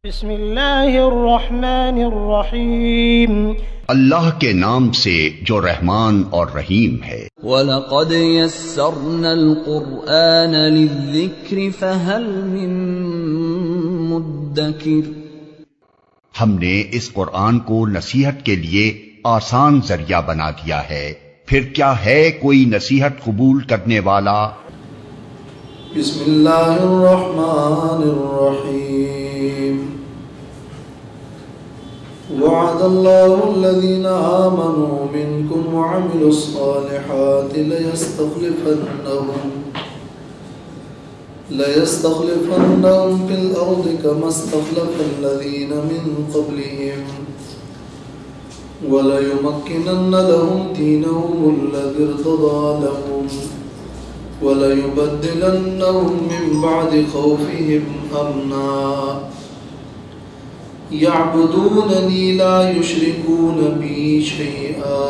بسم اللہ الرحمن الرحیم اللہ کے نام سے جو رحمان اور رحیم ہے۔ وَلَقَدْ يَسَّرْنَا الْقُرْآنَ لِلذِّكْرِ فَهَلْ مِن مُدَّكِرٍ، ہم نے اس قرآن کو نصیحت کے لیے آسان ذریعہ بنا دیا ہے، پھر کیا ہے کوئی نصیحت قبول کرنے والا؟ بسم اللہ الرحمن الرحیم وعد اللہ الذین آمنوا منکم وعملوا الصالحات ليستخلفنهم في الأرض كما استخلف الذين من قبلهم وليمكنن لهم دينهم الذي ارتضى لهم وَلَيُبَدِّلَنَّهُمْ مِنْ بَعْدِ خَوْفِهِمْ أَمْنًا يَعْبُدُونَنِي لَا يُشْرِكُونَ بِي شَيْئًا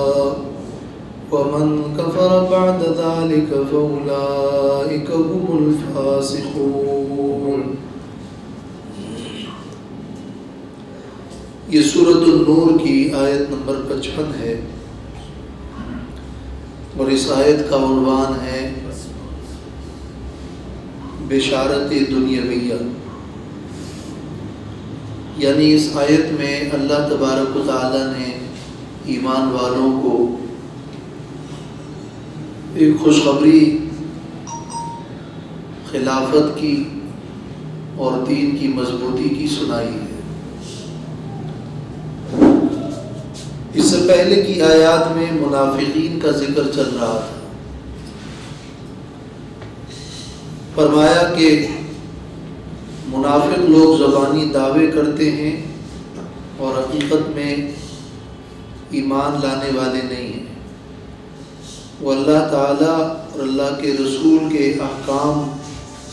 وَمَنْ كَفَرَ بَعْدَ ذَلِكَ فَأُولَئِكَ هُمُ الْفَاسِقُونَ۔ یہ سورۃ النور کی آیت نمبر 55 ہے اور اس آیت کا عنوان ہے بشارت دنیاویہ، یعنی اس آیت میں اللہ تبارک و تعالی نے ایمان والوں کو ایک خوشخبری خلافت کی اور دین کی مضبوطی کی سنائی ہے۔ اس سے پہلے کی آیات میں منافقین کا ذکر چل رہا تھا۔ فرمایا کہ منافق لوگ زبانی دعوے کرتے ہیں اور حقیقت میں ایمان لانے والے نہیں ہیں، وہ اللہ تعالیٰ اور اللہ کے رسول کے احکام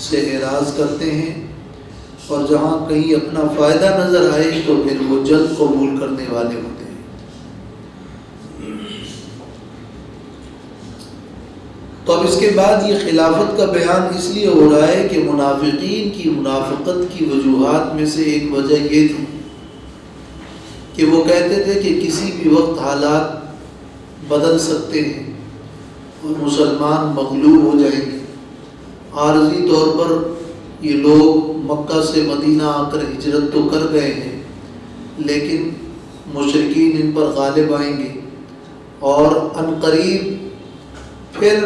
سے اعراض کرتے ہیں، اور جہاں کہیں اپنا فائدہ نظر آئے تو پھر وہ جلد قبول کرنے والے ہوتے ہیں۔ تو اب اس کے بعد یہ خلافت کا بیان اس لیے ہو رہا ہے کہ منافقین کی منافقت کی وجوہات میں سے ایک وجہ یہ تھی کہ وہ کہتے تھے کہ کسی بھی وقت حالات بدل سکتے ہیں اور مسلمان مغلوب ہو جائیں گے۔ عارضی طور پر یہ لوگ مکہ سے مدینہ آ کر ہجرت تو کر گئے ہیں، لیکن مشرکین ان پر غالب آئیں گے اور عنقریب پھر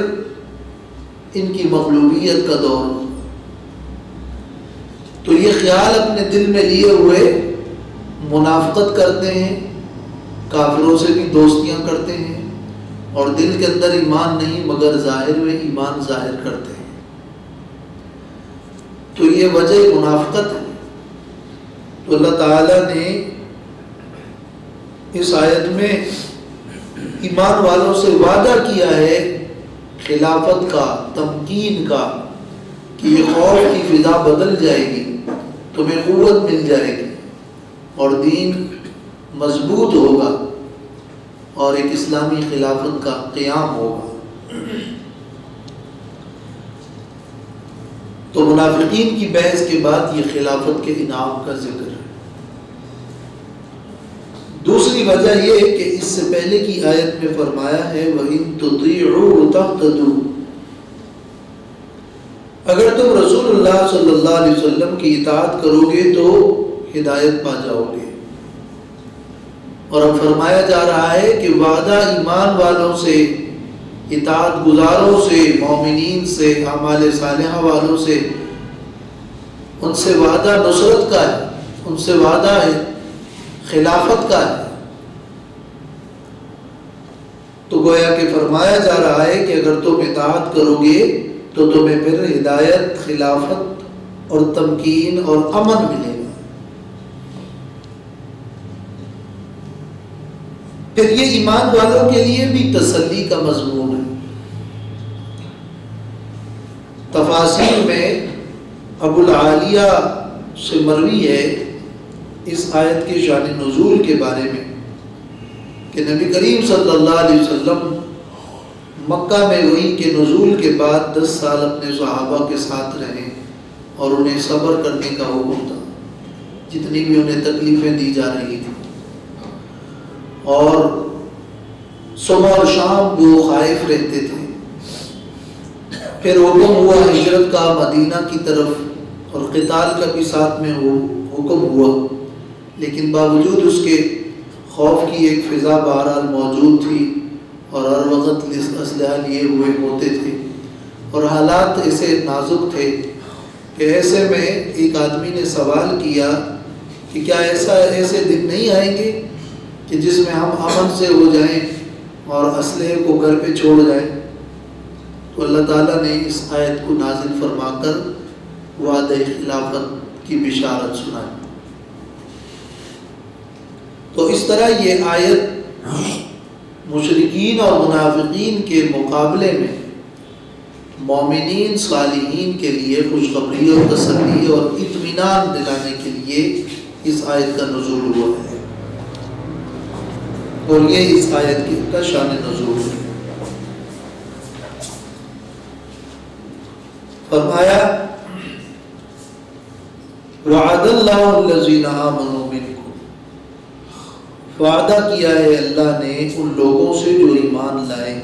ان کی مغلوبیت کا دور ہوگا۔ تو یہ خیال اپنے دل میں لیے ہوئے منافقت کرتے ہیں، کافروں سے بھی دوستیاں کرتے ہیں، اور دل کے اندر ایمان نہیں مگر ظاہر میں ایمان ظاہر کرتے ہیں۔ تو یہ وجہ منافقت ہے۔ تو اللہ تعالیٰ نے اس آیت میں ایمان والوں سے وعدہ کیا ہے خلافت کا، تمکین کا، کہ یہ خوف کی فضا بدل جائے گی، تمہیں قوت مل جائے گی اور دین مضبوط ہوگا اور ایک اسلامی خلافت کا قیام ہوگا۔ تو منافقین کی بحث کے بعد یہ خلافت کے انعام کا ذکر ہے۔ دوسری وجہ یہ ہے کہ اس سے پہلے کی آیت میں فرمایا ہے وَإِن تُطِيعُوهُ تَهْتَدُوا، اگر تم رسول اللہ صلی اللہ علیہ وسلم کی اطاعت کرو گے تو ہدایت پا جاؤ گے۔ اور اب فرمایا جا رہا ہے کہ وعدہ ایمان والوں سے، اطاعت گزاروں سے، مومنین سے، اعمال صالحہ والوں سے، ان سے وعدہ نصرت کا ہے، ان سے وعدہ ہے خلافت کا ہے۔ تو گویا کہ فرمایا جا رہا ہے کہ اگر تم اطاعت کرو گے تو تمہیں پھر ہدایت، خلافت اور تمکین اور امن ملے گا۔ پھر یہ ایمان والوں کے لیے بھی تسلی کا مضمون ہے۔ تفاسیر میں ابو العالیہ سے مروی ہے اس آیت کے شان نزول کے بارے میں کہ نبی کریم صلی اللہ علیہ وسلم مکہ میں وحی کے نزول کے بعد 10 سال اپنے صحابہ کے ساتھ رہے اور انہیں صبر کرنے کا حکم تھا۔ جتنی بھی انہیں تکلیفیں دی جا رہی تھیں، اور صبح اور شام وہ خائف رہتے تھے۔ پھر حکم ہوا ہجرت کا مدینہ کی طرف، اور قتال کا بھی ساتھ میں حکم ہوا، لیکن باوجود اس کے خوف کی ایک فضا بہرحال موجود تھی، اور ہر وقت اسلحہ لیے ہوئے ہوتے تھے، اور حالات ایسے نازک تھے کہ ایسے میں ایک آدمی نے سوال کیا کہ کیا ایسے دن نہیں آئیں گے کہ جس میں ہم امن سے ہو جائیں اور اسلحے کو گھر پہ چھوڑ جائیں؟ تو اللہ تعالیٰ نے اس آیت کو نازل فرما کر وعدہ خلافت کی بشارت سنائی۔ تو اس طرح یہ آیت مشرکین اور منافقین کے مقابلے میں مومنین صالحین کے لیے خوشخبری اور تسلی اور اطمینان دلانے کے لیے اس آیت کا نزول ہوا ہے، اور یہ اس آیت کا شان نزول ہے۔ فرمایا وعد اللہ الذین آمنوا منکم، وعدہ کیا ہے اللہ نے ان لوگوں سے جو ایمان لائے،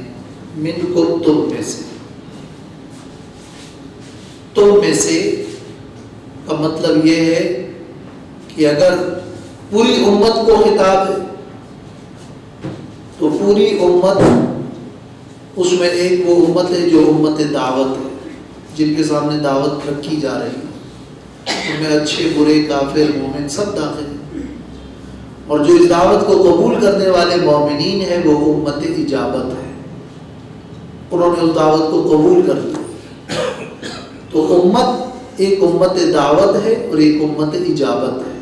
منکم تم میں سے۔ تم میں سے کا مطلب یہ ہے کہ اگر پوری امت کو خطاب ہے تو پوری امت، اس میں ایک وہ امت ہے جو امت دعوت ہے، جن کے سامنے دعوت رکھی جا رہی ہے، ان میں اچھے برے کافر مومن سب داخل ہیں، اور جو اس دعوت کو قبول کرنے والے مومنین ہیں وہ امت اجابت ہے، انہوں نے اس دعوت کو قبول کر لیا۔ تو امت ایک امت دعوت ہے اور ایک امت اجابت ہے۔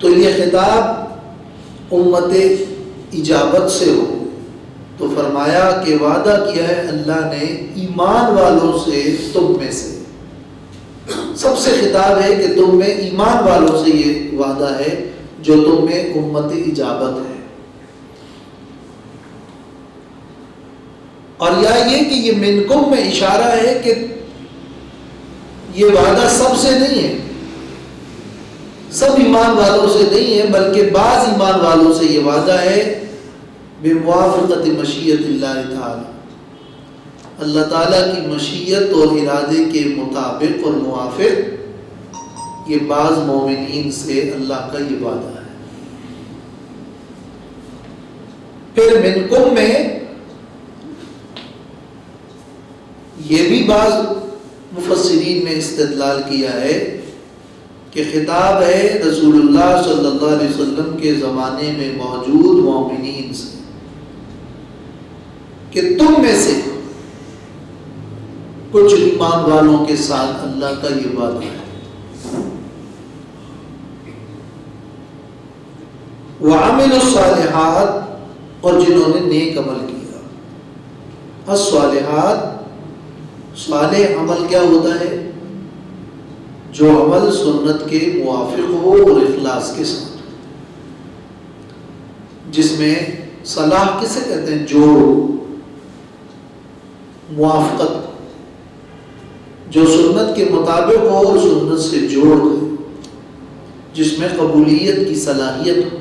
تو یہ خطاب امت اجابت سے ہو، تو فرمایا کہ وعدہ کیا ہے اللہ نے ایمان والوں سے، تم میں سے سب سے خطاب ہے کہ تم میں ایمان والوں سے یہ وعدہ ہے جو تم میں امت اجابت ہے۔ اور یا یہ کہ یہ منکم میں اشارہ ہے کہ یہ وعدہ سب سے نہیں ہے، سب ایمان والوں سے نہیں ہے، بلکہ بعض ایمان والوں سے یہ وعدہ ہے بموافقت مشیت اللہ تعالی، اللہ تعالیٰ کی مشیت اور ارادے کے مطابق اور موافق یہ بعض مومنین سے اللہ کا یہ وعدہ ہے۔ پھر منکم میں یہ بھی بعض مفسرین نے استدلال کیا ہے کہ خطاب ہے رسول اللہ صلی اللہ علیہ وسلم کے زمانے میں موجود مومنین سے کہ تم میں سے کچھ ایمان والوں کے ساتھ اللہ کا یہ وعدہ ہے۔ وَعَمِلُوا الصَّالِحَاتِ، اور جنہوں نے نیک عمل کیا۔ الصالحات، صالح عمل کیا ہوتا ہے؟ جو عمل سنت کے موافق ہو اور اخلاص کے ساتھ، جس میں صلاح کسے کہتے ہیں؟ جوڑ، موافقت، جو سنت کے مطابق ہو اور سنت سے جوڑ گئے، جس میں قبولیت کی صلاحیت ہو۔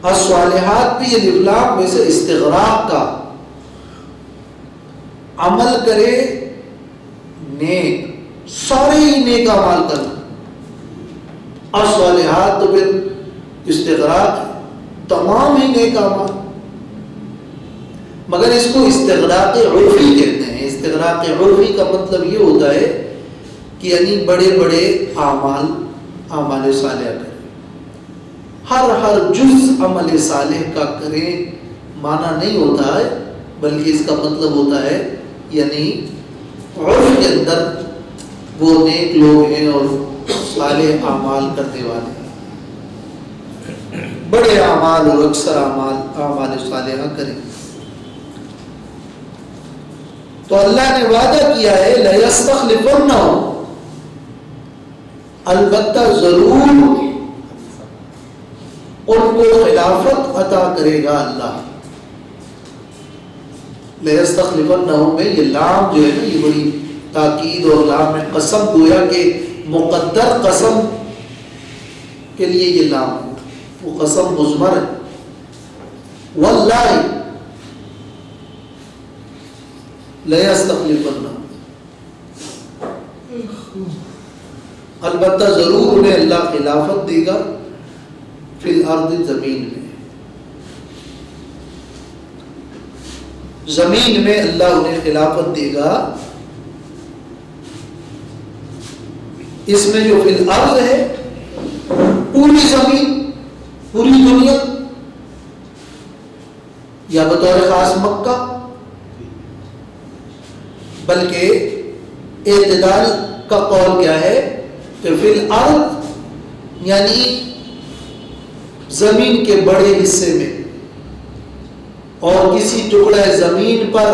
الصالحات بھی یہ لام میں سے استغراق کا، عمل کرے نیک، سارے ہی نیک اعمال کرنا۔ الصالحات تو پھر استغراق ہے، تمام ہی نیک اعمال، مگر اس کو استغراق عرفی کہتے ہیں۔ استغراق عرفی کا مطلب یہ ہوتا ہے کہ یعنی بڑے بڑے اعمال صالح کریں، ہر جز عمل صالح کا کریں معنی نہیں ہوتا ہے، بلکہ اس کا مطلب ہوتا ہے یعنی عرف کے اندر وہ نیک لوگ ہیں اور صالح اعمال کرنے والے ہیں، بڑے اعمال اور اکثر اعمال صالحہ کریں۔ تو اللہ نے وعدہ کیا ہے لَيَسْتَخْلِفَنَّهُمْ، البتہ ضرور ان کو خلافت عطا کرے گا اللہ۔ لَيَسْتَخْلِفَنَّهُمْ میں یہ لام جو ہے نا یہ بڑی تاکید اور لام میں قسم، گویا کہ مقدر قسم کے لیے یہ لام ہے، وہ قسم مضمر ہے. واللہ لیستخلفن، البتہ ضرور انہیں اللہ خلافت دے گا فی الارض، زمین میں، زمین میں اللہ انہیں خلافت دے گا. اس میں جو فی الارض ہے پوری زمین، پوری دنیا، یا بطور خاص مکہ، بلکہ اعتدال کا قول کیا ہے کہ فی الارض یعنی زمین کے بڑے حصے میں، اور کسی ٹکڑے زمین پر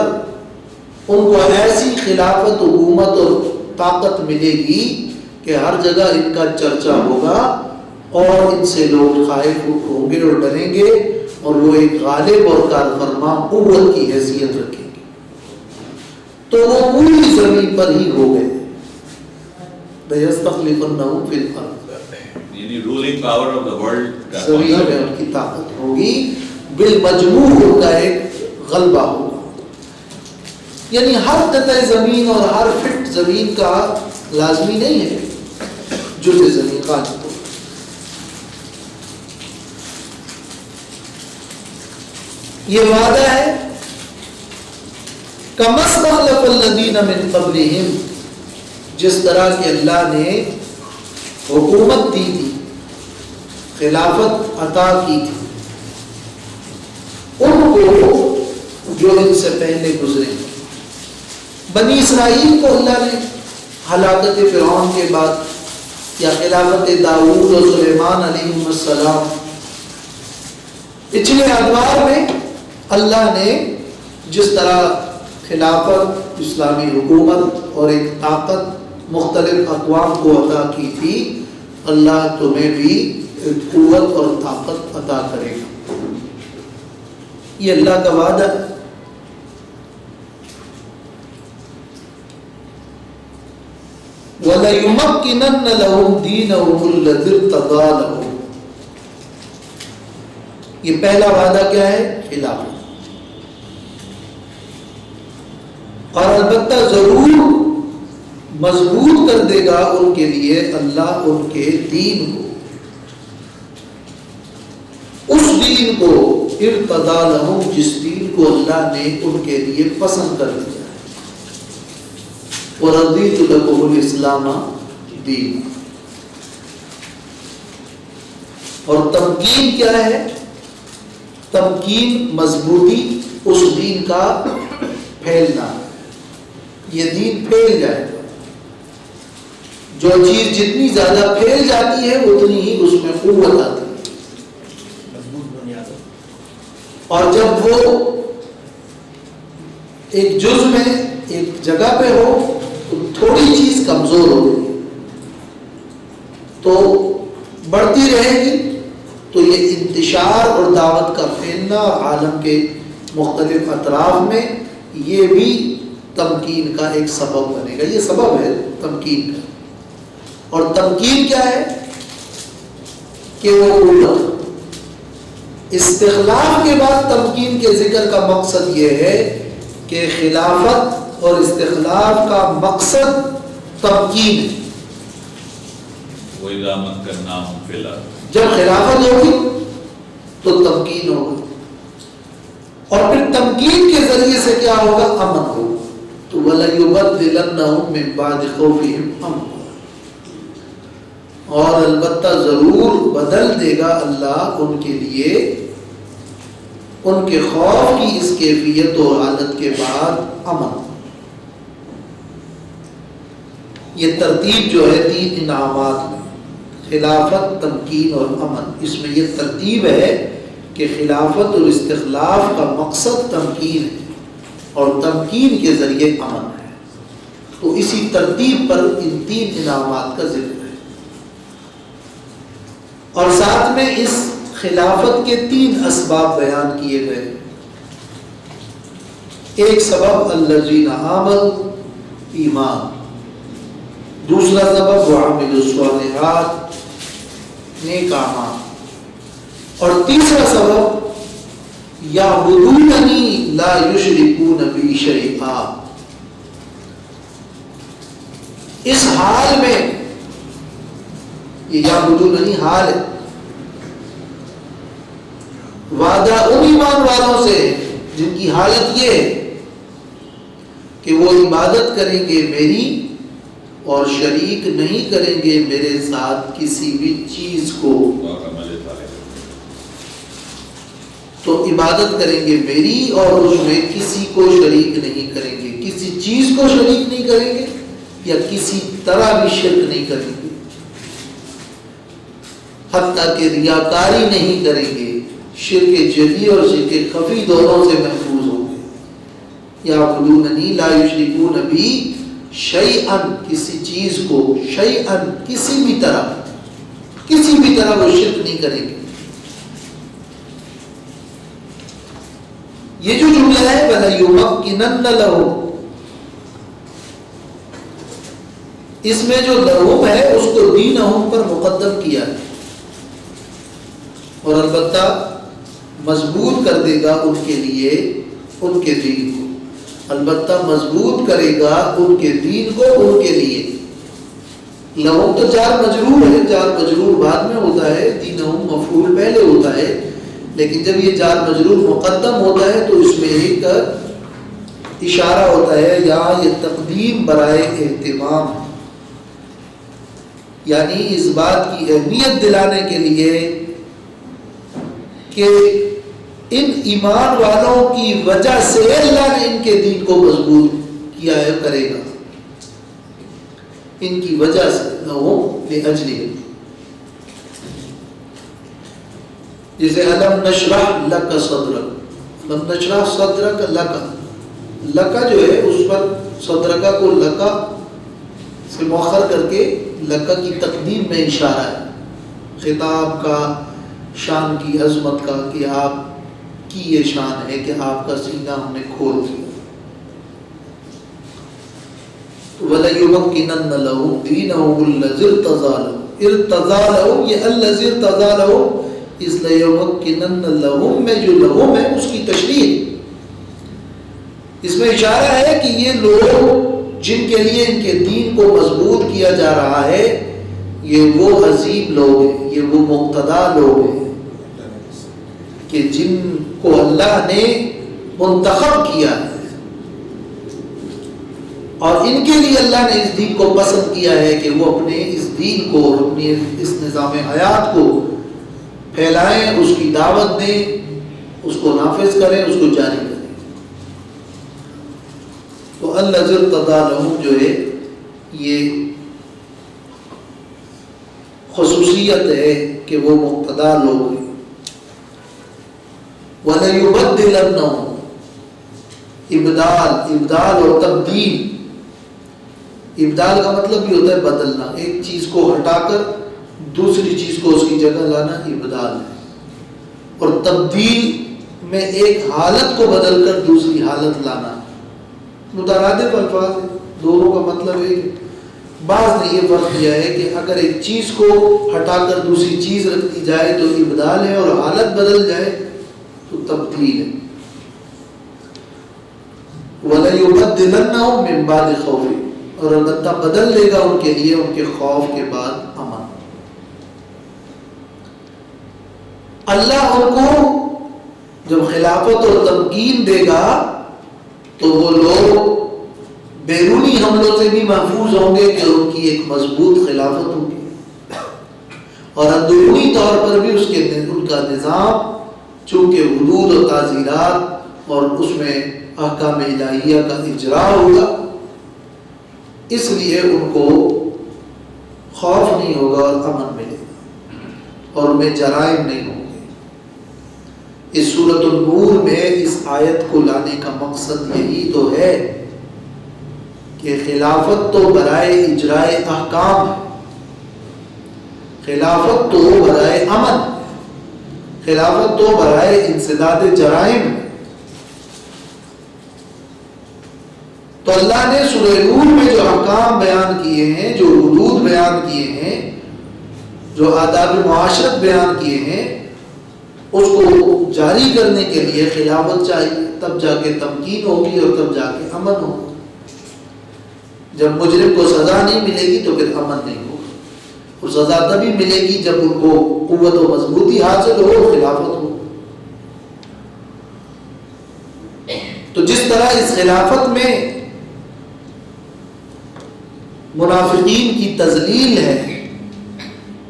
ان کو ایسی خلافت، حکومت اور طاقت ملے گی کہ ہر جگہ ان کا چرچا ہوگا اور ان سے لوگ خائف ہوں گے اور ڈریں گے، اور وہ ایک غالب اور کارفرما قوت کی حیثیت رکھیں گے. تو وہ پوری زمین پر ہی ہو گئے. لَيَسْتَخْلِفَنَّهُمْ فِي الْأَرْضِ، یعنی ruling power of the world کا زمین میں ان کی طاقت ہوگی، بالمجموع ان کا ایک غلبہ ہوگا. یعنی ہر قطع زمین اور ہر فٹ زمین کا لازمی نہیں ہے جزء زمین غالب ہو. یہ وعدہ ہے كَمَا اسْتَخْلَفَ الَّذِينَ مِن قَبْلِهِمْ، جس طرح کہ اللہ نے حکومت دی تھی، خلافت عطا کی تھی ان کو جو ان سے پہلے گزرے. بنی اسرائیل کو اللہ نے ہلاکت فرعون کے بعد یا خلافت داؤد اور سلیمان علیہ السلام، پچھلے ادوار میں اللہ نے جس طرح خلافت، اسلامی حکومت اور ایک طاقت مختلف اقوام کو عطا کی تھی، اللہ تمہیں بھی ایک قوت اور طاقت عطا کرے گا. یہ اللہ کا وعدہ ہے. وَلَيُمَكِّنَنَّ لَهُمْ دِينَهُمُ الَّذِي ارْتَضَىٰ لَهُمْ. یہ پہلا وعدہ کیا ہے؟ خلافت. اور البتہ ضرور مضبوط کر دے گا ان کے لیے اللہ ان کے دین کو، اس دین کو ارتضیٰ لہم، جس دین کو اللہ نے ان کے لیے پسند کر دیا ہے. وَرَضِيتُ لَكُمُ الْإِسْلَامَ دِينًا. اور تمکین کیا ہے؟ تمکین مضبوطی، اس دین کا پھیلنا. یہ دین پھیل جائے گا. جو چیز جتنی زیادہ پھیل جاتی ہے اتنی ہی اس میں قوت آتی ہے. اور جب وہ ایک جز میں ایک جگہ پہ ہو تو تھوڑی چیز کمزور ہو گئی تو بڑھتی رہے گی، تو یہ انتشار اور دعوت کا پھیلنا اور عالم کے مختلف اطراف میں یہ بھی تمکین کا ایک سبب بنے گا. یہ سبب ہے تمکین کا. اور تمکین کیا ہے کہ وہ قوت. استخلاف کے بعد تمکین کے ذکر کا مقصد یہ ہے کہ خلافت اور استخلاف کا مقصد تمکین ہے. وَإِذَا مَكَّنَّاهُمْ فِي الْأَرْضِ، جب خلافت ہوگی تو تمکین ہوگا، اور پھر تمکین کے ذریعے سے کیا ہوگا؟ امن ہوگا. تو وَلَيُبَدِّلَنَّهُم مِّن بَعْدِ خَوْفِهِمْ أَمْنًا. اور البتہ ضرور بدل دے گا اللہ ان کے لیے ان کے خوف کی اس کیفیت اور حالت کے بعد امن. یہ ترتیب جو ہے 3 انعامات میں، خلافت، تمکین اور امن، اس میں یہ ترتیب ہے کہ خلافت اور استخلاف کا مقصد تمکین ہے اور تمکین کے ذریعے امن ہے. تو اسی ترتیب پر ان 3 انعامات کا ذکر ہے. اور ساتھ میں اس خلافت کے 3 اسباب بیان کیے گئے. ایک سبب الذین آمنوا ایمان، دوسرا سبب وعملوا الصالحات، نیک اعمال، اور تیسرا سبب یعبدوننی لا یشرکون بی شیئا. اس حال میں، یہ یعبدوننی حال ہے، وعدہ ان ایمان والوں سے جن کی حالت یہ ہے کہ وہ عبادت کریں گے میری اور شریک نہیں کریں گے میرے ساتھ کسی بھی چیز کو. تو عبادت کریں گے میری اور اس میں کسی کو شریک نہیں کریں گے، کسی چیز کو شریک نہیں کریں گے یا کسی طرح بھی شرک نہیں کریں گے، حتیٰ کہ ریاکاری نہیں کریں گے، شرک جلی اور شرک خفی دونوں سے محفوظ ہوں گے. یعبدوننی لا یشرکون بی شیئا، کسی چیز کو، شیئا کسی بھی طرح وہ شرک نہیں کریں گے. یہ جو جملہ ہے وَلَيُمَكِّنَنَّ لَهُمْ، اس میں جو لہم ہے اس کو دینہم پر مقدم کیا ہے، اور البتہ مضبوط کر دے گا ان کے لیے ان کے دین کو، البتہ مضبوط کرے گا ان کے دین کو ان کے لیے. لہم تو جار مجرور ہے، جار مجرور بعد میں ہوتا ہے، دینہم مفعول پہلے ہوتا ہے، لیکن جب یہ جار مجرور مقدم ہوتا ہے تو اس میں ایک اشارہ ہوتا ہے، یا یہ تقدیم برائے اہتمام ہے، یعنی اس بات کی اہمیت دلانے کے لیے کہ ان ایمان والوں کی وجہ سے اللہ نے ان کے دین کو مضبوط کیا ہے، کرے گا ان کی وجہ سے، لأجلہ. جیسے علم نشرح لک صدرک، علم نشرح صدرک لکا جو ہے اس پر صدرکا کو لکا سے مؤخر کر کے لکا کی تقدیم میں اشارہ ہے، خطاب کا، شان کی، عظمت کا، کہ آپ کی یہ شان ہے کہ آپ کا سینہ ہم نے کھول دیا. وَلَيُمَكِّنَنَّ لَهُمْ دِينَهُمُ الَّذِي ارْتَضَىٰ لَهُمْ، ارْتَضَىٰ لَهُمْ، یہ الَّذِي ارْتَضَىٰ لَهُمْ، اس لَيُمَكِّنَنَّ لَهُمْ میں جو لہم ہے اس کی تشریح اس میں اشارہ ہے کہ یہ لوگ جن کے لیے ان کے دین کو مضبوط کیا جا رہا ہے یہ وہ عظیم لوگ ہیں، یہ وہ مقتدی لوگ ہیں کہ جن کو اللہ نے منتخب کیا ہے، اور ان کے لیے اللہ نے اس دین کو پسند کیا ہے کہ وہ اپنے اس دین کو، اپنی اس نظام حیات کو پھیلائیں، اس کی دعوت دیں، اس کو نافذ کریں، اس کو جاری کریں. تو الذی ارتضیٰ لہم جو ہے یہ خصوصیت ہے کہ وہ مقتدی لوگ ہیں. وَلَيُبَدِّلَنَّهُمْ، ابدال اور تبدیل. ابدال کا مطلب بھی ہوتا ہے بدلنا، ایک چیز کو ہٹا کر دوسری چیز کو اس کی جگہ لانا ابدال ہے، اور تبدیل میں ایک حالت کو بدل کر دوسری حالت لانا. مترادف الفاظ ہیں، دونوں کا مطلب ایک. بعض نے یہ فرق کیا ہے کہ اگر ایک چیز کو ہٹا کر دوسری چیز رکھ دی جائے تو ابدال ہے، اور حالت بدل جائے تو تبدیل ہے. وَلَيُبَدِّلَنَّهُمْ مِنْ بَعْدِ خَوْفِهِمْ، اور البتہ بدل لے گا ان کے لیے ان کے خوف کے بعد امن. اللہ ان کو جب خلافت اور تمکین دے گا تو وہ لوگ بیرونی حملوں سے بھی محفوظ ہوں گے کہ ان کی ایک مضبوط خلافت ہوگی، اور اندرونی طور پر بھی ان کا نظام چونکہ حدود و تعزیرات اور اس میں احکام الہیہ کا اجرا ہوگا، اس لیے ان کو خوف نہیں ہوگا اور امن ملے گا، اور ان میں جرائم نہیں ہوں گے. اس سورۃ النور میں اس آیت کو لانے کا مقصد یہی تو ہے کہ خلافت تو برائے اجرائے احکام ہے، خلافت تو برائے امن، خلافت تو برائے انسداد جرائم. تو اللہ نے سورہ نور میں جو احکام بیان کیے ہیں، جو حدود بیان کیے ہیں، جو آداب معاشرت بیان کیے ہیں، اس کو جاری کرنے کے لیے خلافت چاہیے، تب جا کے تمکین ہوگی اور تب جا کے امن ہوگا۔ جب مجرم کو سزا نہیں ملے گی تو پھر امن نہیں ہوگا، اور سزا تبھی ملے گی جب ان کو قوت و مضبوطی حاصل ہو اور خلافت ہو۔ تو جس طرح اس خلافت میں منافقین کی تذلیل ہے،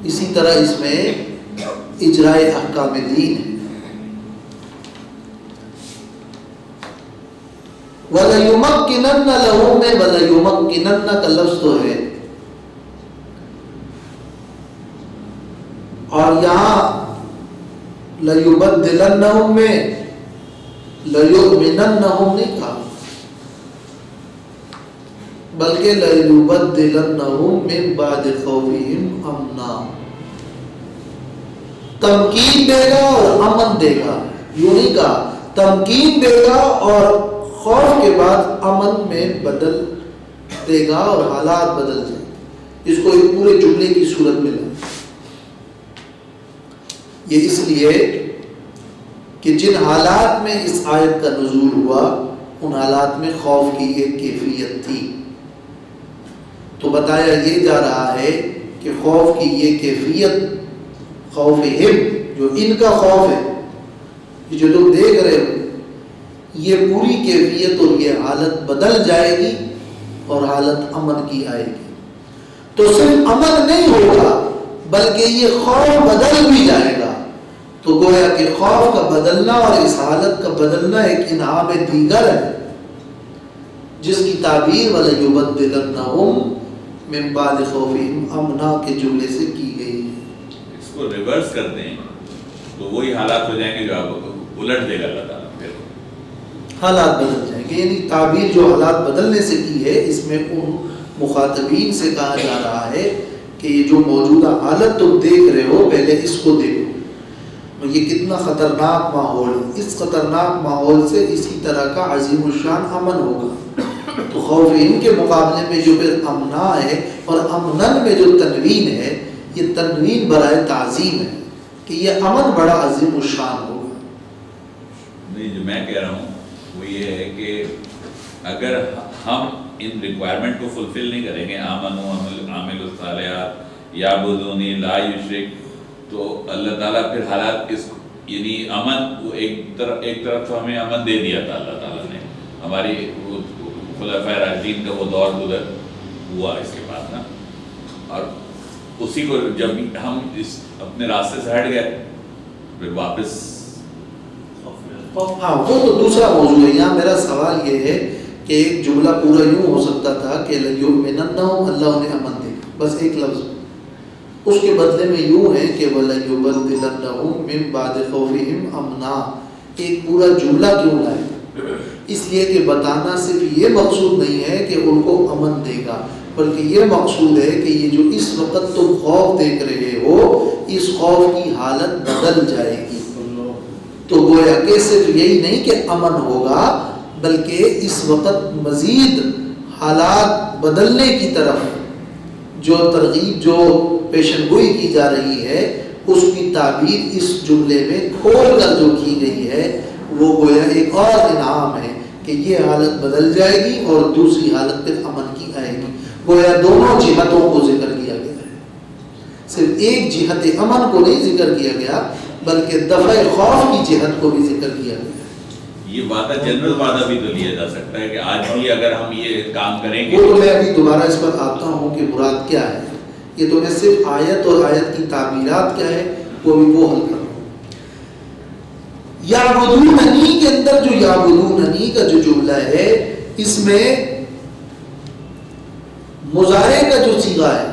اسی طرح اس میں اجرائے احکام دین ہے۔ وَلَيُمَكِّنَنَّ لَهُم میں وَلَيُمَكِّنَنَّ کا لفظ تو ہے، اور یہاں لَيُبَدِّلَنَّهُم میں لَيُؤْمِنَنَّهُم نہیں کہا، بلکہ لَيُبَدِّلَنَّهُم مِّن بَعْدِ خَوْفِهِمْ أَمْنًا، تمکین دے گا اور امن دے گا، یوں نہیں کہا، تمکین دے گا اور خوف کے بعد امن میں بدل دے گا اور حالات بدل جائیں گے۔ اس کو ایک پورے جملے کی صورت میں لیں، یہ اس لیے کہ جن حالات میں اس آیت کا نزول ہوا ان حالات میں خوف کی ایک کیفیت تھی، تو بتایا یہ جا رہا ہے کہ خوف کی یہ کیفیت، خوف جو ان کا خوف ہے، یہ جو تم دیکھ رہے ہو، یہ پوری کیفیت اور یہ حالت بدل جائے گی اور حالت امن کی آئے گی۔ تو صرف امن نہیں ہوگا بلکہ یہ خوف بدل بھی جائے گا، تو گویا کہ خوف کا بدلنا اور اس حالت کا بدلنا ایک انعام دیگر ہے، جس کی تعبیر وَلَيُبَدِّلَنَّهُم مِّن بَعْدِ خَوْفِهِمْ أَمْنًا کے جملے سے کی گئی ہے۔ اس کو ریورس کر دیں تو وہی حالات ہو جائیں گے جو آپ کو الٹ دے گا اللہ تعالیٰ، پھر حالات بدل جائیں گے۔ یعنی تعبیر جو حالات بدلنے سے کی ہے، اس میں ان مخاطبین سے کہا جا رہا ہے کہ یہ جو موجودہ حالت تم دیکھ رہے ہو پہلے اس کو دیکھو، یہ کتنا خطرناک ماحول ہے، اس خطرناک ماحول سے اسی طرح کا عظیم الشان امن ہوگا۔ تو خوف ان کے مقابلے میں جو پھر امنا ہے، اور امنن میں جو تنوین ہے، یہ تنوین برائے تعظیم ہے کہ یہ امن بڑا عظیم الشان ہوگا۔ نہیں، جو میں کہہ رہا ہوں وہ یہ ہے کہ اگر ہم ان ریکوائرمنٹ کو فلفل نہیں کریں گے، آمنوا عاملوا الصالحات یعبدونی لا یشرک، تو اللہ تعالیٰ پھر حالات اس یعنی امن، وہ ایک طرف تو ہمیں امن دے دیا تھا اللہ تعالیٰ نے، ہماری خلفائے راشدین کا وہ دور گزر ہوا اس کے بعد نا، اور اسی کو جب ہم اس اپنے راستے سے ہٹ گئے پھر واپس ہاں وہ تو دوسرا موضوع ہے۔ یہاں میرا سوال یہ ہے کہ ایک جملہ پورا یوں ہو سکتا تھا کہ لَيُؤْمِنَنَّهُم، اللہ انہیں امن دے گا، بس ایک لفظ، اس کے بدلے میں یوں ہے کہ وَلَيُبَدِّلَنَّهُم مِّن بَعْدِ خَوْفِهِمْ أَمْنًا، ایک پورا جملہ کیوں لائے؟ اس لیے کہ بتانا صرف یہ مقصود نہیں ہے کہ ان کو امن دے گا، بلکہ یہ مقصود ہے کہ یہ جو اس وقت تم خوف دیکھ رہے ہو، اس خوف کی حالت بدل جائے گی۔ تو گویا کہ صرف یہی نہیں کہ امن ہوگا، بلکہ اس وقت مزید حالات بدلنے کی طرف جو ترغیب، جو پیشن گوئی کی جا رہی ہے، اس کی تعبیر اس جملے میں کھول کر جو کی گئی ہے، وہ گویا ایک اور انعام ہے کہ یہ حالت بدل جائے گی اور دوسری حالت پھر امن کی آئے گی۔ گویا دونوں جہتوں کو ذکر کیا گیا ہے، صرف ایک جہت امن کو نہیں ذکر کیا گیا بلکہ دفع خوف کی جہت کو بھی ذکر کیا گیا ہے۔ یہ وعدہ جنرل وعدہ بھی تو لیا جا سکتا ہے کہ آج بھی اگر ہم یہ کام کریں گے، وہ تو میں ابھی دوبارہ اس پر آتا ہوں کہ مراد کیا ہے، یہ تو میں صرف آیت اور آیت کی تعبیرات کیا ہے وہ بھی وہ حل کر رہا ہوں۔ یعبدوننی کے اندر جو یعبدوننی کا جو جملہ ہے، اس میں مضارع کا جو صیغہ ہے،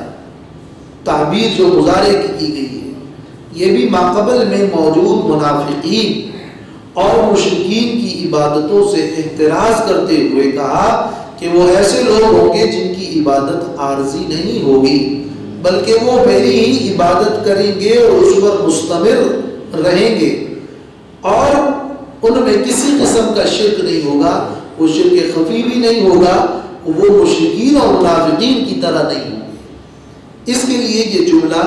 تعبیر جو مضارع کی گئی ہے، یہ بھی ماقبل میں موجود منافقین اور مشرکین کی عبادتوں سے احتراز کرتے ہوئے کہا کہ وہ ایسے لوگ ہوں گے جن کی عبادت عارضی نہیں ہوگی، بلکہ وہ میری ہی عبادت کریں گے اور اس پر مستمر رہیں گے، اور ان میں کسی قسم کا شرک نہیں ہوگا، وہ شرک خفی بھی نہیں ہوگا، وہ مشرکین اور منافقین کی طرح نہیں ہوگا۔ اس کے لیے یہ جملہ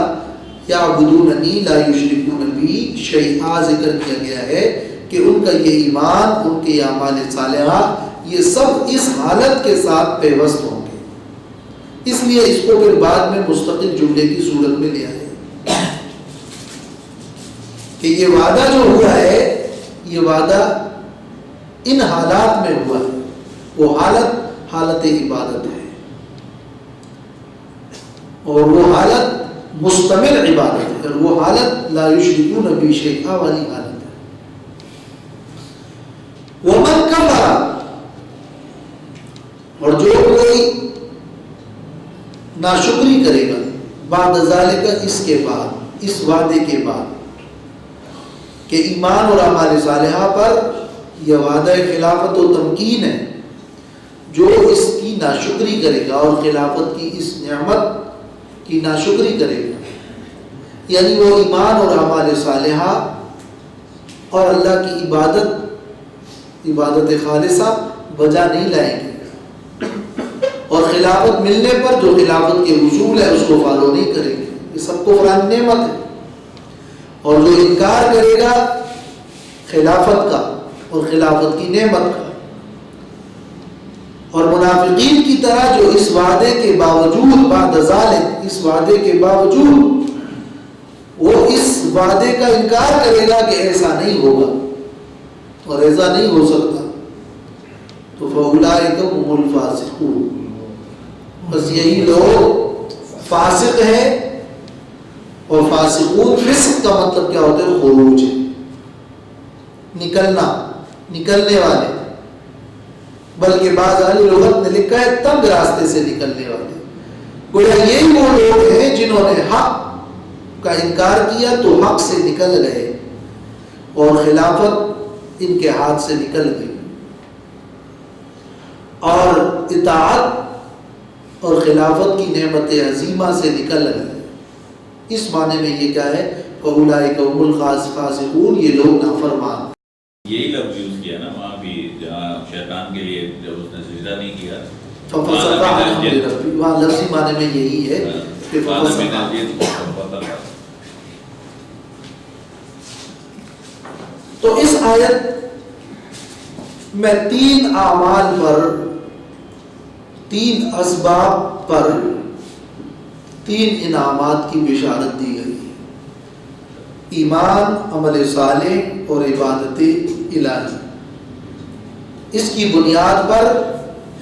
یعبدوننی لا یشرکون بی شیئا ذکر کیا گیا ہے کہ ان کا یہ ایمان، ان کے اعمال صالحہ، یہ سب اس حالت کے ساتھ پیوست ہوں گے۔ اس لیے اس کو پھر بعد میں مستقل جملے کی صورت میں لے آئے کہ یہ وعدہ جو ہوا ہے، یہ وعدہ ان حالات میں ہوا ہے۔ وہ حالت عبادت ہے، اور وہ حالت مستمر عبادت ہے، اور وہ حالت لا یشرکون بی شیئا والی حالت ہے۔ ومن کفر، اور جو کوئی ناشکری کرے گا، بعد ذالک، اس کے بعد، اس وعدے کے بعد کہ ایمان اور اعمال صالحہ پر یہ وعدہ خلافت و تمکین ہے، جو اس کی ناشکری کرے گا اور خلافت کی اس نعمت کی ناشکری کرے گا، یعنی وہ ایمان اور اعمال صالحہ اور اللہ کی عبادت خالصہ بجا نہیں لائیں گے، اور خلافت ملنے پر جو خلافت کے اصول ہے اس کو فالو نہیں کریں گے۔ یہ سب کو قرآن نعمت ہے، اور جو انکار کرے گا خلافت کا اور خلافت کی نعمت کا، اور منافقین کی طرح جو اس وعدے کے باوجود، بعد ذالک، اس وعدے کے باوجود وہ اس وعدے کا انکار کرے گا کہ ایسا نہیں ہوگا اور ایسا نہیں ہو سکتا، تو فَأُولَٰئِکَ هُمُ الْفَاسِقُونَ، بس یہی لوگ فاسق ہیں۔ اور فاسقون، فسق کا مطلب کیا ہوتا ہے؟ خروج، نکلنا، نکلنے والے، بلکہ بعض اہل لغت نے لکھا ہے تنگ راستے سے نکلنے والے۔ گویا یہی وہ لوگ ہیں جنہوں نے حق کا انکار کیا تو حق سے نکل گئے، اور خلافت ان کے ہاتھ سے نکل گئی، اور اطاعت اور خلافت کی نعمت عظیمہ سے نکل گئے۔ اس معنی میں یہ کیا ہے؟ فَأُولَٰئِکَ هُمُ الْفَاسِقُونَ، یہ لوگ نافرمان۔ یہی لفظ یوز کیا نا وہاں بھی، جہاں شیطان کے لیے جب اس نے سجدہ نہیں کیا، فَفَسَقَ عَنْ أَمْرِ رَبِّهِ، وہاں لفظی معنی میں یہی ہے کہ تو اس آیت میں 3 اعمال پر، 3 اسباب پر 3 انعامات کی بشارت دی گئی: ایمان، عمل صالح اور عبادت الہی۔ اس کی بنیاد پر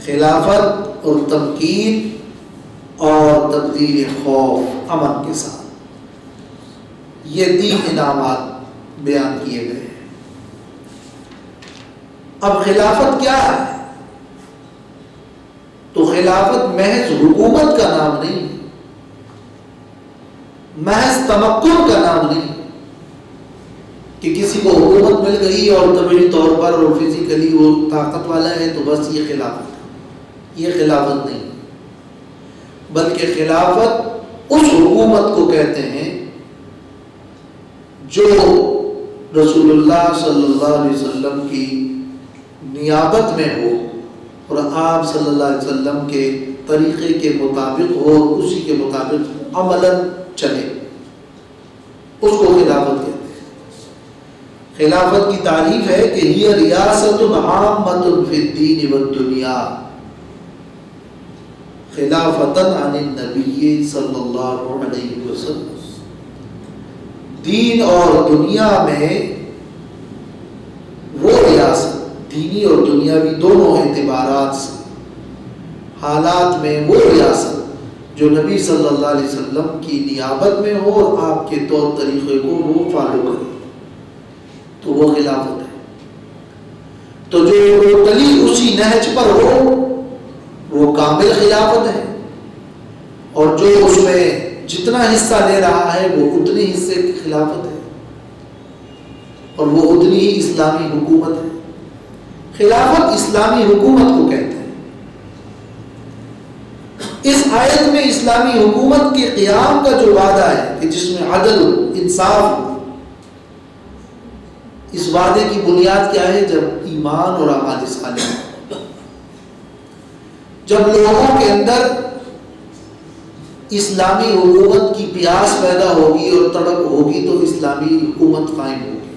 خلافت اور تمکین اور تبدیل خوف امن کے ساتھ، یہ 3 انعامات بیان کیے گئے ہیں۔ اب خلافت کیا ہے؟ تو خلافت محض حکومت کا نام نہیں، محض تمکن کا نام نہیں کہ کسی کو حکومت مل گئی اور طبعی طور پر اور فزیکلی وہ طاقت والا ہے تو بس یہ خلافت ہے۔ یہ خلافت نہیں، بلکہ خلافت اس حکومت کو کہتے ہیں جو رسول اللہ صلی اللہ علیہ وسلم کی نیابت میں ہو اور آپ صلی اللہ علیہ وسلم کے طریقے کے مطابق ہو، اسی کے مطابق عملاً چلے، اس کو خلافت کہتے ہیں۔ خلافت کی تعریف ہے کہ ہی ریاست عامۃ فی الدین والدنیا خلافۃ عن النبی صلی اللہ علیہ وسلم۔ دین اور دنیا میں وہ ریاست، دینی اور دنیاوی دونوں اعتبارات سے، حالات میں وہ ریاست جو نبی صلی اللہ علیہ وسلم کی نیابت میں ہو اور آپ کے طور طریقے کو وہ فالو کرے، تو وہ خلافت ہے۔ تو جو ٹوٹلی اسی نہج پر ہو وہ کامل خلافت ہے، اور جو اس میں جتنا حصہ لے رہا ہے وہ اتنے حصے کی خلافت ہے، اور وہ اتنی ہی اسلامی حکومت ہے۔ خلافت اسلامی حکومت کو کہتے ہیں۔ اس آیت میں اسلامی حکومت کے قیام کا جو وعدہ ہے کہ جس میں عدل، انصاف، اس وعدے کی بنیاد کیا ہے؟ جب ایمان اور اعمال صالحہ، جب لوگوں کے اندر اسلامی حکومت کی پیاس پیدا ہوگی اور تڑپ ہوگی تو اسلامی حکومت قائم ہوگی،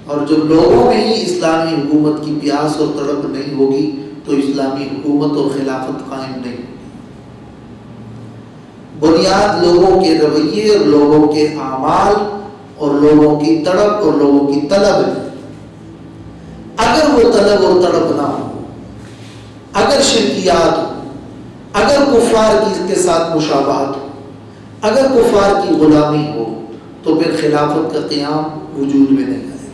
اور جب لوگوں میں ہی اسلامی حکومت کی پیاس اور تڑپ نہیں ہوگی تو اسلامی حکومت اور خلافت قائم نہیں ہوگی۔ بنیاد لوگوں کے رویے اور لوگوں کے اعمال اور لوگوں کی تڑپ اور لوگوں کی طلب ہے۔ اگر وہ طلب اور تڑپ نہ ہو، اگر شرکیات ہو، اگر کفار کے ساتھ مشابہت ہو، اگر کفار کی غلامی ہو، تو پھر خلافت کا قیام وجود میں نہیں آئے۔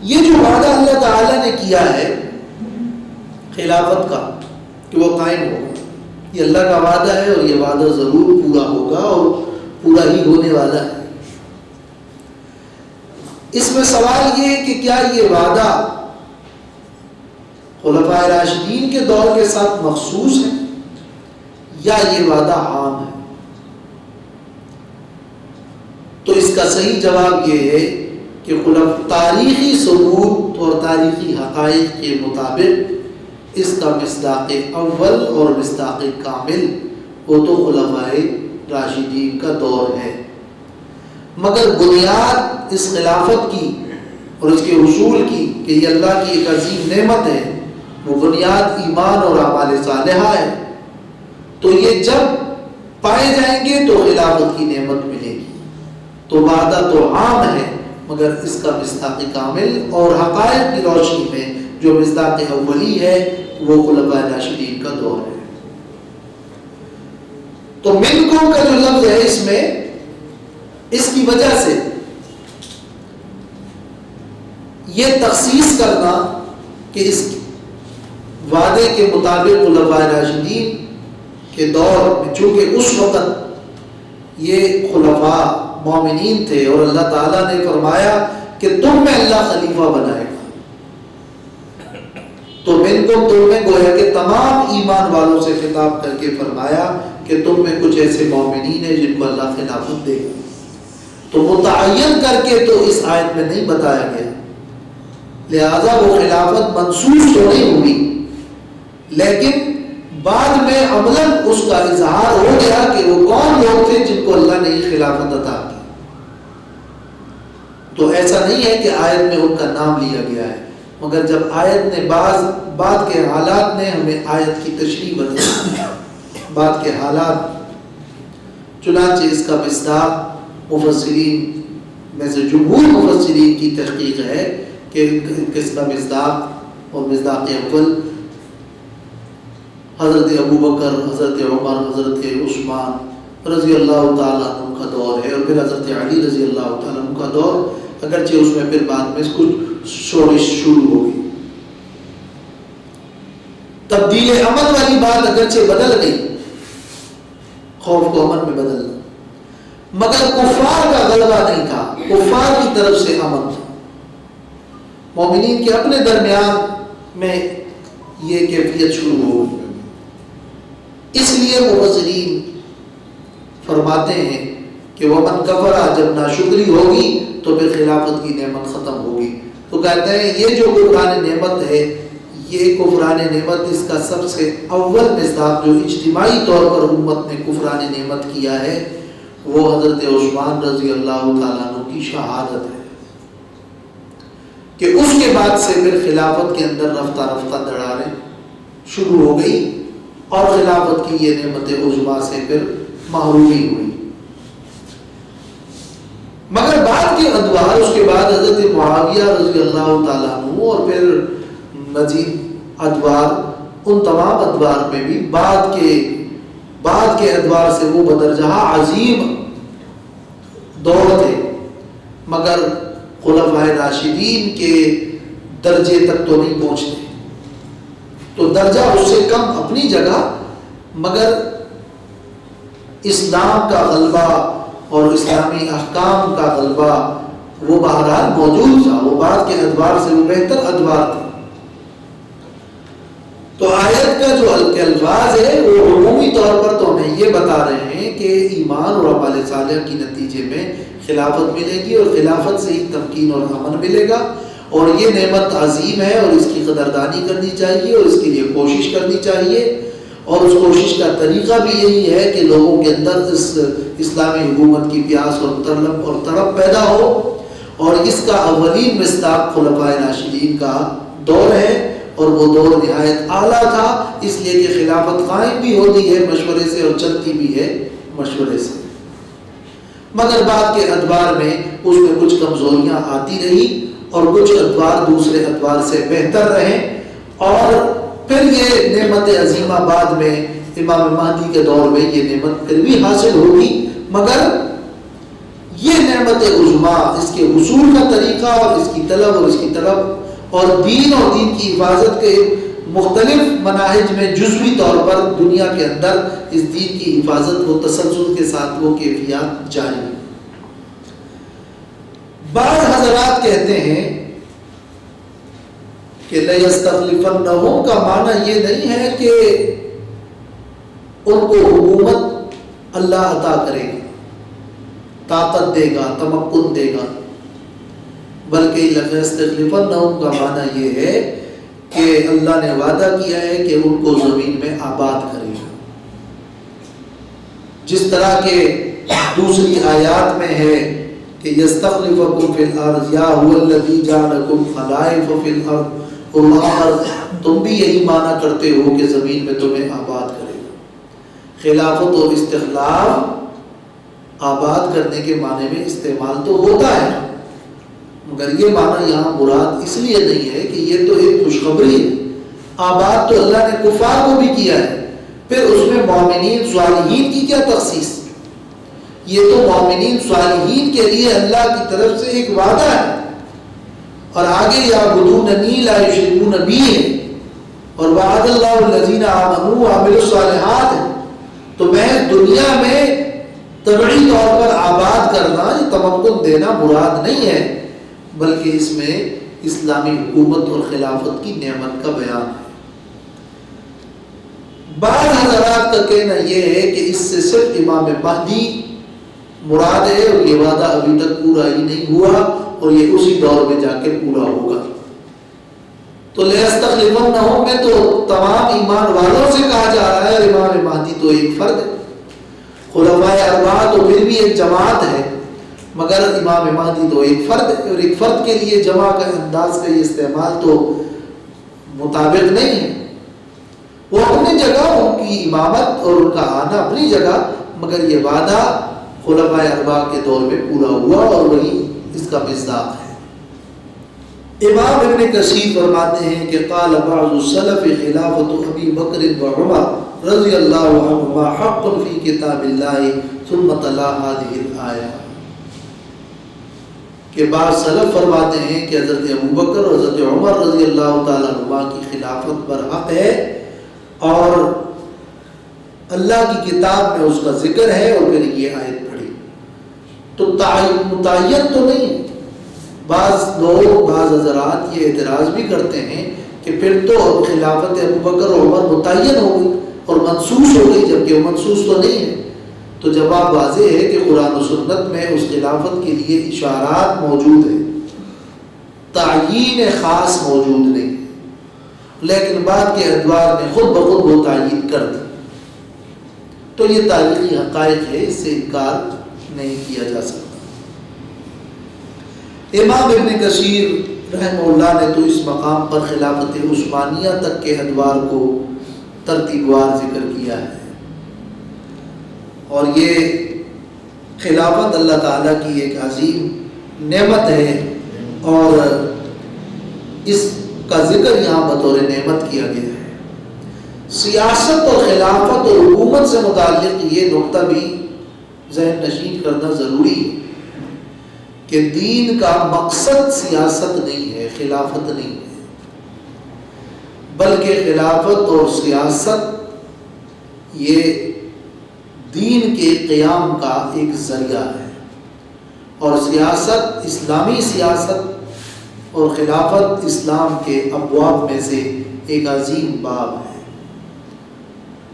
یہ جو وعدہ اللہ تعالیٰ نے کیا ہے خلافت کا کہ وہ قائم ہوگا، یہ اللہ کا وعدہ ہے اور یہ وعدہ ضرور پورا ہوگا اور پورا ہی ہونے والا ہے۔ اس میں سوال یہ ہے کہ کیا یہ وعدہ خلفائے راشدین کے دور کے ساتھ مخصوص ہے یا یہ وعدہ عام ہے؟ تو اس کا صحیح جواب یہ ہے کہ تاریخی ثبوت اور تاریخی حقائق کے مطابق اس کا مصداق اول اور مصداق کامل وہ تو خلفائے راشدین کا دور ہے، مگر بنیاد اس خلافت کی اور اس کے حصول کی کہ یہ اللہ کی ایک عظیم نعمت ہے، وہ بنیاد ایمان اور اعمال صالحہ ہے۔ تو یہ جب پائے جائیں گے تو خلافت کی نعمت ملے گی۔ تو وعدہ تو عام ہے مگر اس کا مصداق کامل اور حقائق کی روشنی میں جو مصداق اولی ہے وہ خلفائے راشدین کا دور ہے۔ تو منکم کا جو لفظ ہے اس میں اس کی وجہ سے یہ تخصیص کرنا کہ اس وعدے کے مطابق خلفائے راشدین کے دور میں، چونکہ اس وقت یہ خلفاء مومنین تھے اور اللہ تعالیٰ نے فرمایا کہ تم میں اللہ خلیفہ بنائے گا، تو منکم تم میں گویا کہ تمام ایمان والوں سے خطاب کر کے فرمایا کہ تم میں کچھ ایسے مومنین ہیں جن کو اللہ خلافت دے گا۔ تو متعین کر کے تو اس آیت میں نہیں بتایا گیا، لہذا وہ خلافت منسوخ تو نہیں ہوئی، لیکن بعد میں عملاً اس کا اظہار ہو گیا کہ وہ کون لوگ تھے جن کو اللہ نے یہ خلافت عطا کی۔ تو ایسا نہیں ہے کہ آیت میں ان کا نام لیا گیا ہے، مگر جب آیت نے بعد کے حالات نے ہمیں آیت کی تشریح بتائی، بعد کے حالات، چنانچہ اس کا مصداق مفسرین میں سے جمہور مفسرین کی تحقیق ہے کہ اس کا مصداق اور مصداق اول حضرت ابو بکر، حضرت عمر، حضرت عثمان رضی اللہ تعالیٰ عنہ کا دور ہے، اور پھر حضرت علی رضی اللہ تعالیٰ عنہ کا دور، اگرچہ اس میں پھر بعد میں کچھ شورش شروع ہو گئی، تبدیل امن والی بات اگرچہ بدل گئی، خوف کو امن میں بدلنا، مگر کفار کا غلبہ نہیں تھا، کفار کی طرف سے امن تھا، مومنین کے اپنے درمیان میں یہ کیفیت شروع ہو گئی۔ اس لیے مفسرین فرماتے ہیں کہ ومن کفرا، جب ناشکری ہوگی تو پھر خلافت کی نعمت ختم ہوگی۔ تو کہتے ہیں یہ جو کفران نعمت ہے، یہ کفران نعمت اس کا سب سے اول مصداق جو اجتماعی طور پر امت نے کفران نعمت کیا ہے وہ حضرت عثمان رضی اللہ تعالیٰ عنہ کی شہادت ہے، کہ اس کے بعد سے پھر خلافت کے اندر رفتہ رفتہ دراڑیں شروع ہو گئی اور خلافت کی یہ نعمت عظمیٰ سے پھر محرومی ہوئی۔ مگر بعد کے ادوار، اس کے بعد حضرت معاویہ رضی اللہ تعالیٰ عنہ اور پھر مزید ادوار، ان تمام ادوار میں بھی بعد کے ادوار سے وہ بدرجہ عظیم دور تھے، مگر خلفائے راشدین کے درجے تک تو نہیں پہنچتے، تو درجہ اس سے کم اپنی جگہ، مگر اسلام کا غلبہ اور اسلامی احکام کا غلبہ وہ بہرحال موجود تھا، وہ بعد کے ادوار سے وہ بہتر ادوار تھے۔ تو آیت کا جو الفاظ ہے وہ عمومی طور پر تو ہمیں یہ بتا رہے ہیں کہ ایمان اور اعمال صالحہ کی نتیجے میں خلافت ملے گی، اور خلافت سے ہی تمکین اور امن ملے گا، اور یہ نعمت عظیم ہے اور اس کی قدردانی کرنی چاہیے اور اس کے لیے کوشش کرنی چاہیے، اور اس کوشش کا طریقہ بھی یہی ہے کہ لوگوں کے اندر اس اسلامی حکومت کی پیاس اور طلب پیدا ہو، اور اس کا اولین مصداق خلفائے راشدین کا دور ہے، اور وہ دور نہایت اعلیٰ تھا، اس لیے کہ خلافت قائم بھی ہوتی ہے مشورے سے اور چلتی بھی ہے مشورے سے، مگر بعد کے ادوار میں اس میں کچھ کمزوریاں آتی رہی اور کچھ ادوار دوسرے ادوار سے بہتر رہے، اور پھر یہ نعمت عظیمہ بعد میں امام مہدی کے دور میں یہ نعمت پھر بھی حاصل ہوگی، مگر یہ نعمت عظمیٰ، اس کے حصول کا طریقہ اور اس کی طلب اور دین کی حفاظت کے مختلف مناہج میں جزوی طور پر دنیا کے اندر اس دین کی حفاظت و تسلسل کے ساتھ وہ کیفیات جاری ہیں۔ بعض حضرات کہتے ہیں کہ لَيَسْتَخْلِفَنَّهُمْ کا معنی یہ نہیں ہے کہ ان کو حکومت اللہ عطا کرے گا، طاقت دے گا، تمکن دے گا، بلکہ لَيَسْتَخْلِفَنَّهُمْ کا معنی یہ ہے کہ اللہ نے وعدہ کیا ہے کہ ان کو زمین میں آباد کرے گا، جس طرح کے دوسری آیات میں ہے کہ یستخلفکم فی الارض یا هو الذی جعلکم خلائف فی الارض، اور تم بھی یہی معنی کرتے ہو کہ زمین میں تمہیں آباد کرے گا۔ خلافت اور استخلاف آباد کرنے کے معنی میں استعمال تو ہوتا ہے، مگر یہ معنی یہاں مراد اس لیے نہیں ہے کہ یہ تو ایک خوشخبری ہے۔ آباد تو اللہ نے کفار کو بھی کیا ہے، پھر اس میں مومنین صالحین کی کیا تخصیص؟ یہ تو مومنین صالحین کے لیے اللہ کی طرف سے ایک وعدہ ہے، اور آگے یعبدوننی لا یشرکون بی ہے، اور وعد اللہ الذین آمنوا وعملوا الصالحات ہے۔ تو میں دنیا میں طبعی طور پر آباد کرنا، یہ تمکن دینا مراد نہیں ہے، بلکہ اس میں اسلامی حکومت اور خلافت کی نعمت کا بیان ہے۔ بعض حضرات کا کہنا یہ ہے کہ اس سے صرف امام مہدی مراد ہے، اور یہ وعدہ ابھی تک پورا ہی نہیں ہوا، اور یہ اسی دور میں جا کے پورا ہوگا۔ تو لَيَسْتَخْلِفَنَّهُمْ میں تو تمام ایمان والوں سے کہا جا رہا ہے، امام مہدی تو ایک فرد ہے، خلفائے اربعہ تو پھر بھی ایک جماعت ہے، مگر امام مہدی تو ایک فرد ہے، اور ایک فرد کے لیے جمع کا انداز کا یہ استعمال تو مطابق نہیں ہے۔ وہ اپنی جگہ، ان کی امامت اور ان کا آنا اپنی جگہ، مگر یہ وعدہ خلفائے اربعہ کے دور میں پورا ہوا، اور وہی اس کا مصداق ہے۔ امام ابن کثیر فرماتے ہیں کہ قال بعض السلف خلافت ابی بکر و عمر رضی اللہ عنہما حق فی کتاب اللہ ثم تلا هذه الآیہ، کہ بعض سلف فرماتے ہیں کہ حضرت ابو بکر اور حضرت عمر رضی اللہ تعالیٰ عنہما کی خلافت پر حق ہے، اور اللہ کی کتاب میں اس کا ذکر ہے، اور پھر یہ آیت پڑھی تو متعین تو نہیں ہے۔ بعض لوگ، بعض حضرات یہ اعتراض بھی کرتے ہیں کہ پھر تو خلافت ابو بکر اور عمر متعین ہو گئی اور منسوخ ہو گئی، جبکہ وہ منسوخ تو نہیں ہے۔ تو جواب واضح ہے کہ قرآن و سنت میں اس خلافت کے لیے اشارات موجود ہیں، تعیین خاص موجود نہیں، لیکن بعد کے ادوار نے خود بخود وہ تعیین کر دی۔ تو یہ تاریخی حقائق ہے، اس سے انکار نہیں کیا جا سکتا۔ امام ابن کثیر رحمہ اللہ نے تو اس مقام پر خلافت عثمانیہ تک کے ادوار کو ترتیب وار ذکر کیا ہے، اور یہ خلافت اللہ تعالیٰ کی ایک عظیم نعمت ہے، اور اس کا ذکر یہاں بطور نعمت کیا گیا ہے۔ سیاست اور خلافت اور حکومت سے متعلق یہ نقطہ بھی ذہن نشین کرنا ضروری ہے کہ دین کا مقصد سیاست نہیں ہے، خلافت نہیں ہے، بلکہ خلافت اور سیاست یہ دین کے قیام کا ایک ذریعہ ہے، اور سیاست، اسلامی سیاست اور خلافت اسلام کے ابواب میں سے ایک عظیم باب ہے،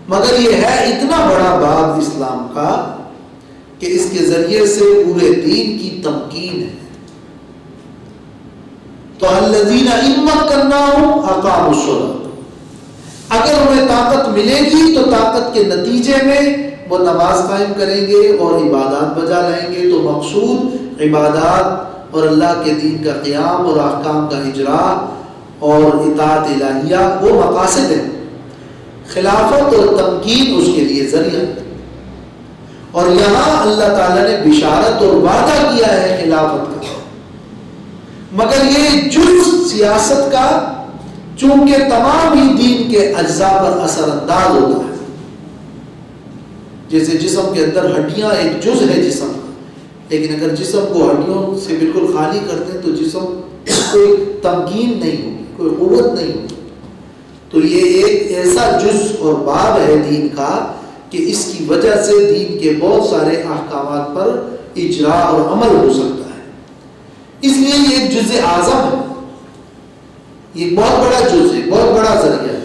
مگر یہ ہے اتنا بڑا باب اسلام کا کہ اس کے ذریعے سے پورے دین کی تمکین ہے۔ تو الذین ان مکناہم اقاموا الصلاۃ، اگر انہیں طاقت ملے گی تو طاقت کے نتیجے میں وہ نماز قائم کریں گے اور عبادات بجا لائیں گے. تو مقصود عبادات اور اللہ کے دین کا قیام اور احکام کا اجرا اور اطاعت الہیہ وہ مقاصد ہیں. خلافت اور تمکین اس کے لیے ذریعہ. اور یہاں اللہ تعالیٰ نے بشارت اور وعدہ کیا ہے خلافت کا، مگر یہ جز سیاست کا چونکہ تمام ہی دین کے اجزاء پر اثر انداز ہوتا ہے. جیسے جسم کے اندر ہڈیاں ایک جز ہے جسم کا، لیکن اگر جسم کو ہڈیوں سے بالکل خالی کرتے ہیں تو جسم کوئی تمکین نہیں ہوگی، کوئی قوت نہیں ہوگی. تو یہ ایک ایسا جز اور باب ہے دین کا کہ اس کی وجہ سے دین کے بہت سارے احکامات پر اجرا اور عمل ہو سکتا ہے. اس لیے یہ ایک جز اعظم ہے، یہ بہت بڑا جز ہے، بہت بڑا ذریعہ ہے.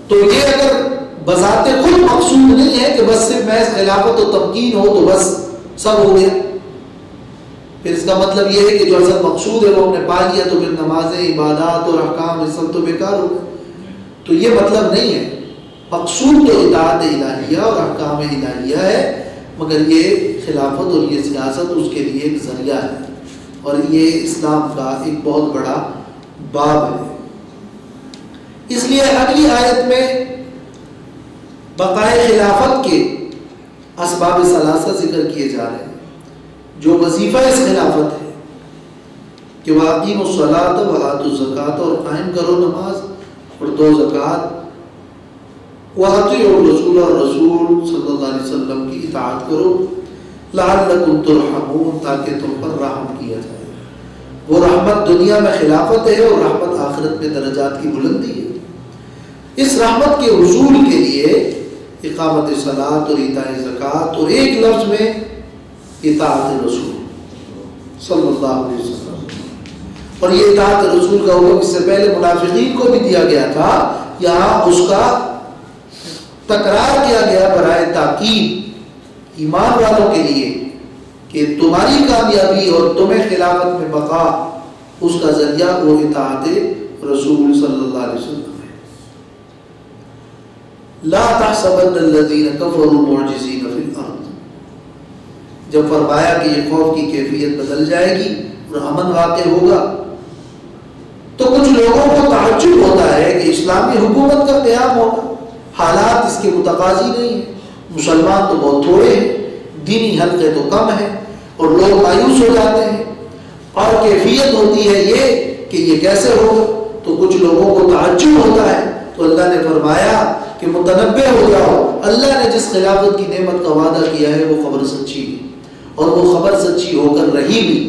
تو یہ اگر بذات خود مقصود نہیں ہے کہ بس صرف محض خلافت و تمکین ہو تو بس سب ہو گیا، پھر اس کا مطلب یہ ہے کہ جو اصل مقصود ہے وہ ہم نے پا لیا تو پھر نمازیں، عبادات اور احکام یہ سب تو بیکار ہو گئے. تو یہ مطلب نہیں ہے. مقصود تو اطاعت الہیہ اور احکام الہیہ ہے، مگر یہ خلافت اور یہ سیاست اس کے لیے ایک ذریعہ ہے، اور یہ اسلام کا ایک بہت بڑا باب ہے. اس لیے اگلی آیت میں بقائے خلافت کے اسباب ثلاثہ ذکر کیے جا رہے ہیں. جو وظیفہ اس خلافت ہے کہ وَأَقِیمُوا الصَّلَاةَ وَآتُوا الزَّکَاةَ، اور قائم کرو نماز اور دو زکوٰۃ، وَأَطِیعُوا الرَّسُولَ، اور رسول صلی اللہ علیہ وسلم کی اطاعت کرو، لَعَلَّکُمْ تُرْحَمُونَ، تاکہ تم پر رحم کیا جائے. وہ رحمت دنیا میں خلافت ہے اور رحمت آخرت میں درجات کی بلندی ہے. اس رحمت کے حصول کے لیے اقامت صلاۃ اور ایتاء زکوٰۃ اور ایک لفظ میں اطاعت رسول صلی اللہ علیہ وسلم. اور یہ اطاعت رسول کا حکم اس سے پہلے منافقین کو بھی دیا گیا تھا، یہاں اس کا تکرار کیا گیا برائے تاکید ایمان والوں کے لیے کہ تمہاری کامیابی اور تمہیں خلافت میں بقا اس کا ذریعہ وہ اطاعت رسول صلی اللہ علیہ وسلم ہے. لا تحسبن الذین کفروا معجزین فی الارض، جب فرمایا کہ یہ خوف کی کیفیت بدل جائے گی اور امن واقع ہوگا تو کچھ لوگوں کو تعجب ہوتا ہے کہ اسلامی حکومت کا قیام ہوگا، حالات اس کے متقاضی نہیں ہیں، مسلمان تو بہت تھوڑے ہیں، دینی حلقے تو کم ہیں، اور لوگ مایوس ہو جاتے ہیں، اور کیفیت ہوتی ہے یہ کہ یہ کیسے ہوگا. تو کچھ لوگوں کو تعجب ہوتا ہے. تو اللہ نے فرمایا کہ متنبہ ہو جاؤ، اللہ نے جس خلافت کی نعمت کا وعدہ کیا ہے وہ خبر سچی ہے، اور وہ خبر سچی ہو کر رہی بھی.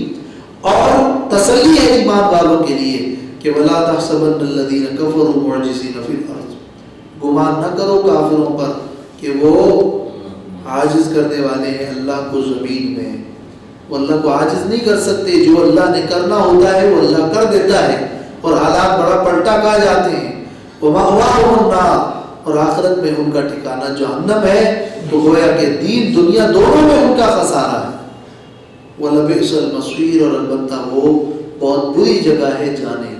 اور تسلی ہے ایمان والوں کے لیے کہ وَلَا تَحْسَبَنَّ الَّذِينَ كَفَرُوا مُعْجِزِينَ فِي الْأَرْضِ، گمان نہ کرو کافروں پر کہ وہ عاجز کرنے والے ہیں اللہ کو زمین میں. وہ اللہ کو عاجز نہیں کر سکتے، جو اللہ نے کرنا ہوتا ہے وہ اللہ کر دیتا ہے، اور حالات بڑا پلٹا کھا جاتے ہیں. وَمَأْوَاهُمُ النَّارُ، اور آخرت میں ان کا ٹھکانہ جہنم ہے. تو گویا کہ دین دنیا دونوں میں ان کا خسارہ ہے. وَلَبِئْسَ الْمَصِيرُ، اور البتہ وہ بہت بری جگہ ہے جانے